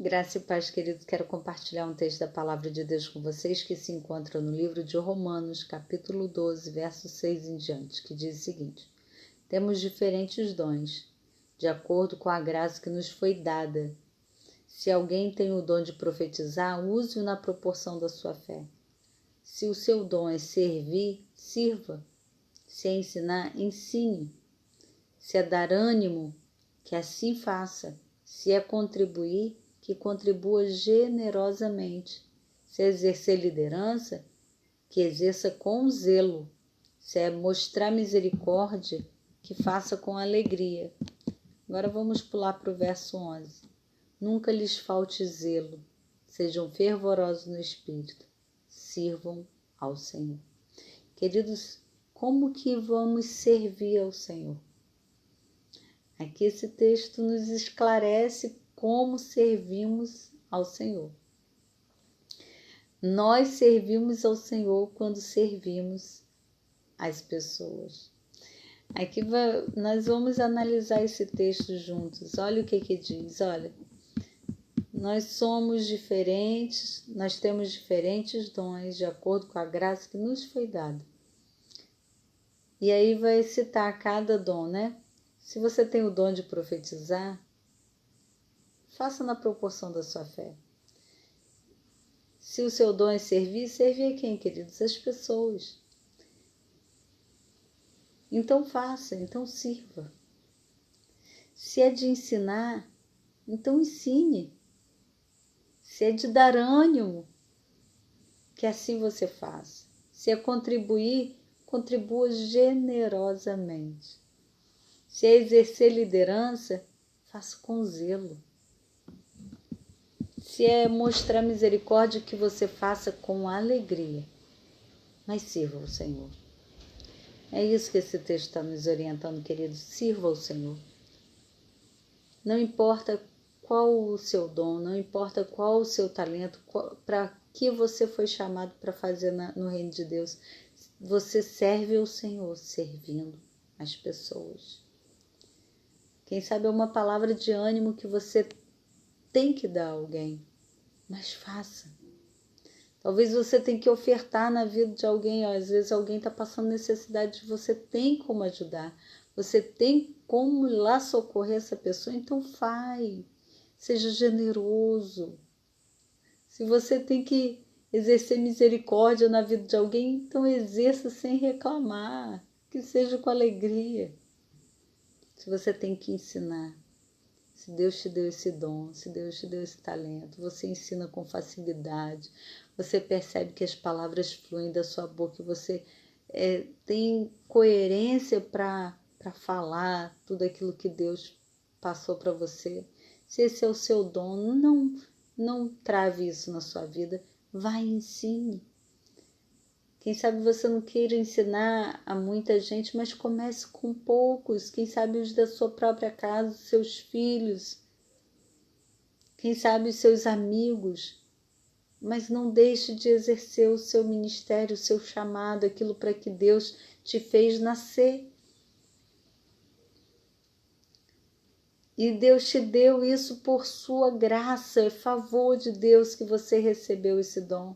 Graça e paz, queridos. Quero compartilhar um texto da Palavra de Deus com vocês que se encontra no livro de Romanos, capítulo 12, verso 6 em diante, que diz o seguinte: Temos diferentes dons, de acordo com a graça que nos foi dada. Se alguém tem o dom de profetizar, use-o na proporção da sua fé. Se o seu dom é servir, sirva. Se é ensinar, ensine. Se é dar ânimo, que assim faça. Se é contribuir, que contribua generosamente. Se exercer liderança, que exerça com zelo. Se é mostrar misericórdia, que faça com alegria. Agora vamos pular para o verso 11. Nunca lhes falte zelo, sejam fervorosos no espírito, sirvam ao Senhor. Queridos, como que vamos servir ao Senhor? Aqui esse texto nos esclarece como servimos ao Senhor. Nós servimos ao Senhor quando servimos as pessoas. Aqui nós vamos analisar esse texto juntos. Olha o que diz. Olha, nós somos diferentes, nós temos diferentes dons de acordo com a graça que nos foi dada. E aí vai citar cada dom, né? Se você tem o dom de profetizar, faça na proporção da sua fé. Se o seu dom é servir, servir a quem, queridos? As pessoas. Então faça, então sirva. Se é de ensinar, então ensine. Se é de dar ânimo, que assim você faça. Se é contribuir, contribua generosamente. Se é exercer liderança, faça com zelo. Se é mostrar misericórdia, que você faça com alegria. Mas sirva ao Senhor. É isso que esse texto está nos orientando, queridos. Sirva ao Senhor. Não importa qual o seu dom, não importa qual o seu talento, para que você foi chamado para fazer no reino de Deus. Você serve ao Senhor, servindo as pessoas. Quem sabe é uma palavra de ânimo que você tem que dar a alguém, mas faça. Talvez você tenha que ofertar na vida de alguém. Às vezes alguém está passando necessidade, você tem como ajudar. Você tem como ir lá socorrer essa pessoa, então faz. Seja generoso. Se você tem que exercer misericórdia na vida de alguém, então exerça sem reclamar. Que seja com alegria. Se você tem que ensinar, se Deus te deu esse dom, se Deus te deu esse talento, você ensina com facilidade, você percebe que as palavras fluem da sua boca, você tem coerência para falar tudo aquilo que Deus passou para você. Se esse é o seu dom, não trave isso na sua vida, vai e ensine. Quem sabe você não queira ensinar a muita gente, mas comece com poucos. Quem sabe os da sua própria casa, os seus filhos. Quem sabe os seus amigos. Mas não deixe de exercer o seu ministério, o seu chamado, aquilo para que Deus te fez nascer. E Deus te deu isso por sua graça, é favor de Deus que você recebeu esse dom.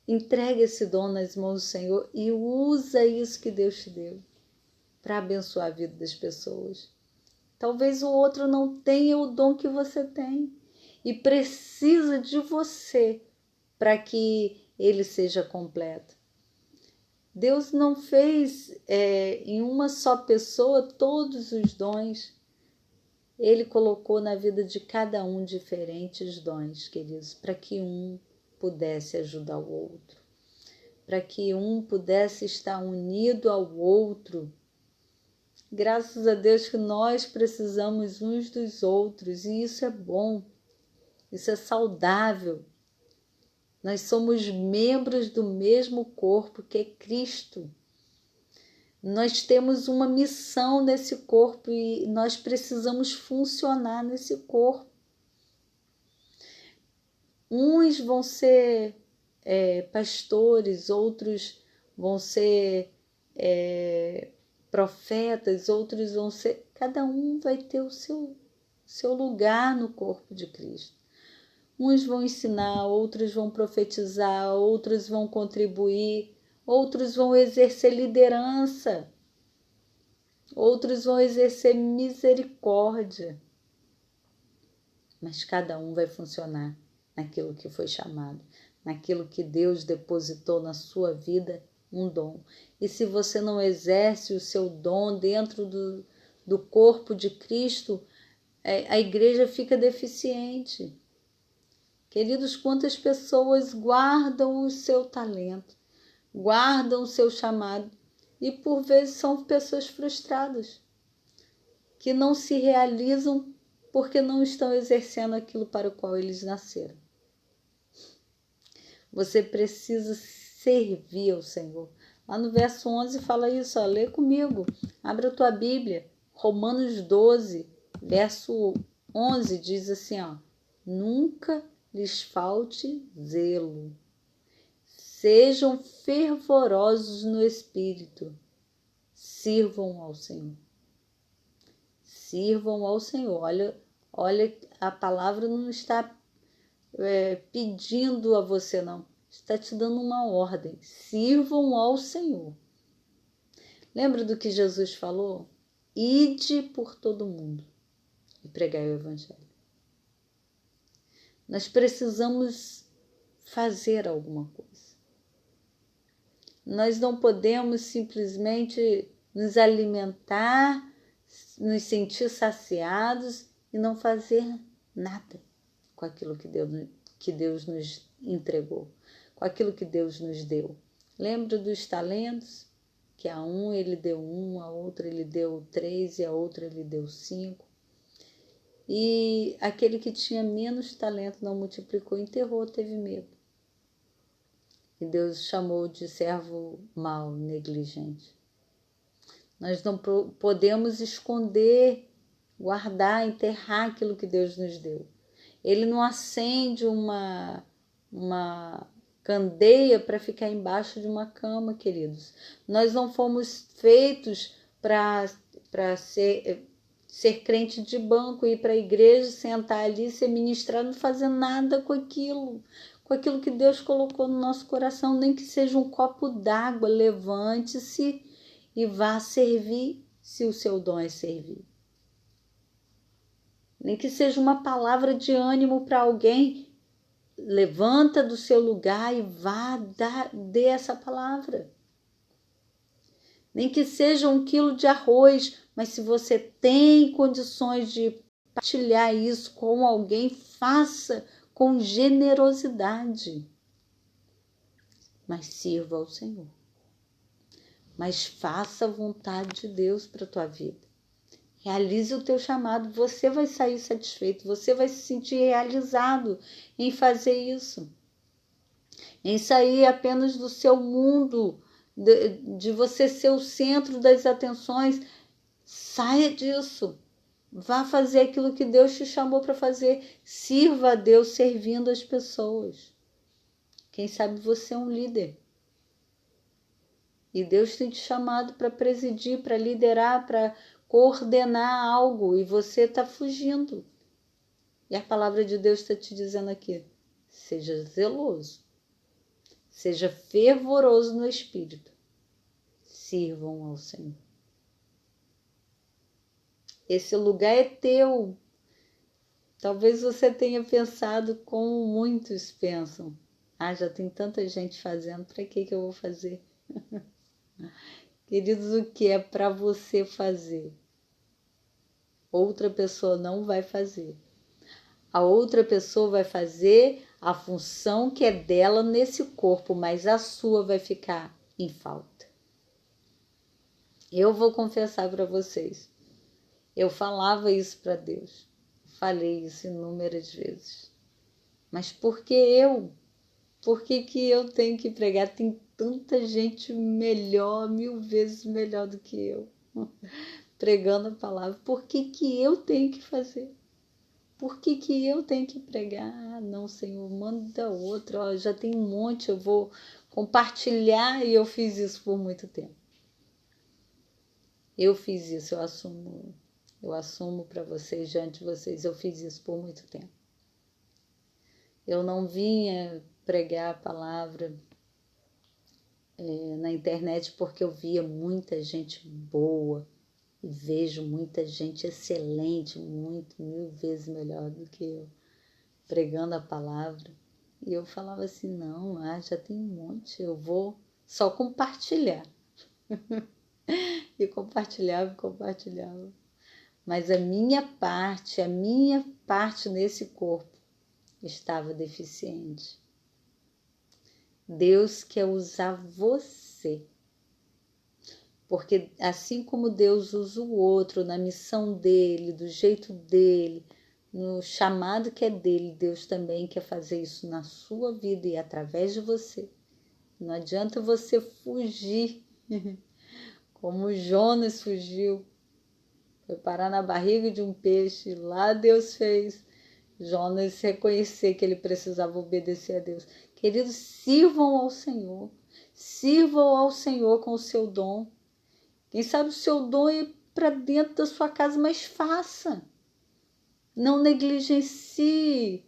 Entregue esse dom nas mãos do Senhor e usa isso que Deus te deu para abençoar a vida das pessoas. Talvez o outro não tenha o dom que você tem e precisa de você para que ele seja completo. Deus não fez em uma só pessoa todos os dons. Ele colocou na vida de cada um diferentes dons, queridos, para que um pudesse ajudar o outro, para que um pudesse estar unido ao outro. Graças a Deus que nós precisamos uns dos outros, e isso é bom, isso é saudável. Nós somos membros do mesmo corpo que é Cristo. Nós temos uma missão nesse corpo e nós precisamos funcionar nesse corpo. Uns vão ser pastores, outros vão ser profetas, outros vão ser... Cada um vai ter o seu seu lugar no corpo de Cristo. Uns vão ensinar, outros vão profetizar, outros vão contribuir, outros vão exercer liderança, outros vão exercer misericórdia. Mas cada um vai funcionar naquilo que foi chamado, naquilo que Deus depositou na sua vida, um dom. E se você não exerce o seu dom dentro do corpo de Cristo, a igreja fica deficiente. Queridos, quantas pessoas guardam o seu talento, guardam o seu chamado e por vezes são pessoas frustradas, que não se realizam porque não estão exercendo aquilo para o qual eles nasceram. Você precisa servir ao Senhor. Lá no verso 11 fala isso, ó, lê comigo, abre a tua Bíblia, Romanos 12, verso 11 diz assim, ó, nunca lhes falte zelo, sejam fervorosos no Espírito, sirvam ao Senhor. Sirvam ao Senhor. Olha, a palavra não está pedindo a você, não. Está te dando uma ordem. Sirvam ao Senhor. Lembra do que Jesus falou? Ide por todo mundo e pregai o Evangelho. Nós precisamos fazer alguma coisa. Nós não podemos simplesmente nos alimentar, nos sentir saciados e não fazer nada com aquilo que Deus nos entregou, com aquilo que Deus nos deu. Lembra dos talentos? Que a um ele deu 1, a outra ele deu 3 e a outra ele deu 5. E aquele que tinha menos talento não multiplicou, enterrou, teve medo. E Deus chamou de servo mau, negligente. Nós não podemos esconder, guardar, enterrar aquilo que Deus nos deu. Ele não acende uma candeia para ficar embaixo de uma cama, queridos. Nós não fomos feitos para ser crente de banco, ir para a igreja, sentar ali, ser ministrado, não fazer nada com aquilo que Deus colocou no nosso coração, nem que seja um copo d'água, levante-se e vá servir, se o seu dom é servir. Nem que seja uma palavra de ânimo para alguém, levanta do seu lugar e vá dê essa palavra. Nem que seja 1 quilo de arroz, mas se você tem condições de partilhar isso com alguém, faça com generosidade. Mas sirva ao Senhor. Mas faça a vontade de Deus para a tua vida. Realize o teu chamado, você vai sair satisfeito, você vai se sentir realizado em fazer isso. Em sair apenas do seu mundo, de você ser o centro das atenções. Saia disso. Vá fazer aquilo que Deus te chamou para fazer. Sirva a Deus servindo as pessoas. Quem sabe você é um líder. E Deus tem te chamado para presidir, para liderar, para coordenar algo e você está fugindo. E a palavra de Deus está te dizendo aqui, seja zeloso, seja fervoroso no Espírito, sirvam ao Senhor. Esse lugar é teu. Talvez você tenha pensado como muitos pensam. Já tem tanta gente fazendo, para que eu vou fazer? Queridos, o que é para você fazer? Outra pessoa não vai fazer. A outra pessoa vai fazer a função que é dela nesse corpo, mas a sua vai ficar em falta. Eu vou confessar para vocês. Eu falava isso para Deus. Falei isso inúmeras vezes. Mas por que eu? Por que eu tenho que pregar? Tem tanta gente melhor, 1000 vezes melhor do que eu, pregando a palavra. Por que eu tenho que fazer? Por que eu tenho que pregar? Não, Senhor, manda outro. Já tem um monte, eu vou compartilhar. E eu fiz isso por muito tempo. Eu fiz isso, eu assumo Eu assumo para vocês, diante de vocês, eu fiz isso por muito tempo. Eu não vinha pregar a palavra na internet porque eu via muita gente boa e vejo muita gente excelente, muito, 1000 vezes melhor do que eu, pregando a palavra. E eu falava assim, não, já tem um monte, eu vou só compartilhar. E compartilhava. Mas a minha parte nesse corpo estava deficiente. Deus quer usar você. Porque assim como Deus usa o outro na missão dele, do jeito dele, no chamado que é dele, Deus também quer fazer isso na sua vida e através de você. Não adianta você fugir, como Jonas fugiu. Foi parar na barriga de um peixe, lá Deus fez Jonas reconhecer que ele precisava obedecer a Deus. Queridos, sirvam ao Senhor com o seu dom. Quem sabe o seu dom é para dentro da sua casa, mas faça. Não negligencie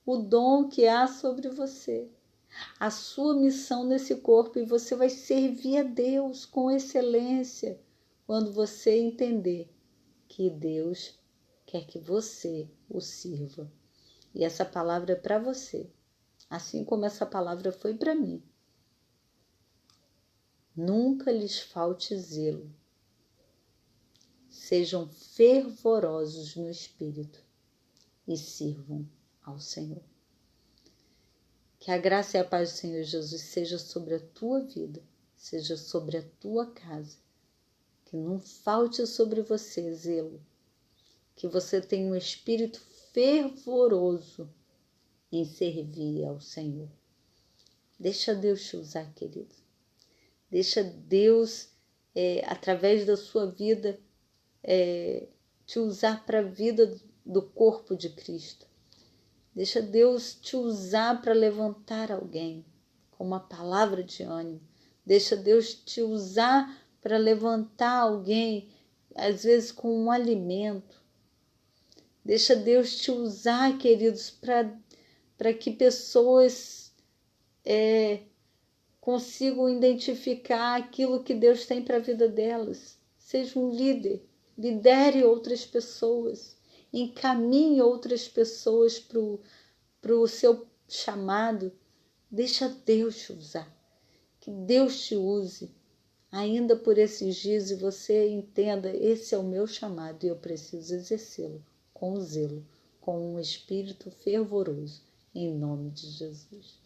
o dom que há sobre você, a sua missão nesse corpo, e você vai servir a Deus com excelência quando você entender que Deus quer que você o sirva. E essa palavra é para você, assim como essa palavra foi para mim. Nunca lhes falte zelo. Sejam fervorosos no espírito e sirvam ao Senhor. Que a graça e a paz do Senhor Jesus seja sobre a tua vida, seja sobre a tua casa. Que não falte sobre você zelo. Que você tenha um espírito fervoroso em servir ao Senhor. Deixa Deus te usar, querido. Deixa Deus, através da sua vida, te usar para a vida do corpo de Cristo. Deixa Deus te usar para levantar alguém com uma palavra de ânimo. Deixa Deus te usar para levantar alguém, às vezes com um alimento. Deixa Deus te usar, queridos, para que pessoas consigam identificar aquilo que Deus tem para a vida delas. Seja um líder, lidere outras pessoas, encaminhe outras pessoas para o seu chamado. Deixa Deus te usar, que Deus te use ainda por esses dias e você entenda, esse é o meu chamado e eu preciso exercê-lo com zelo, com um espírito fervoroso, em nome de Jesus.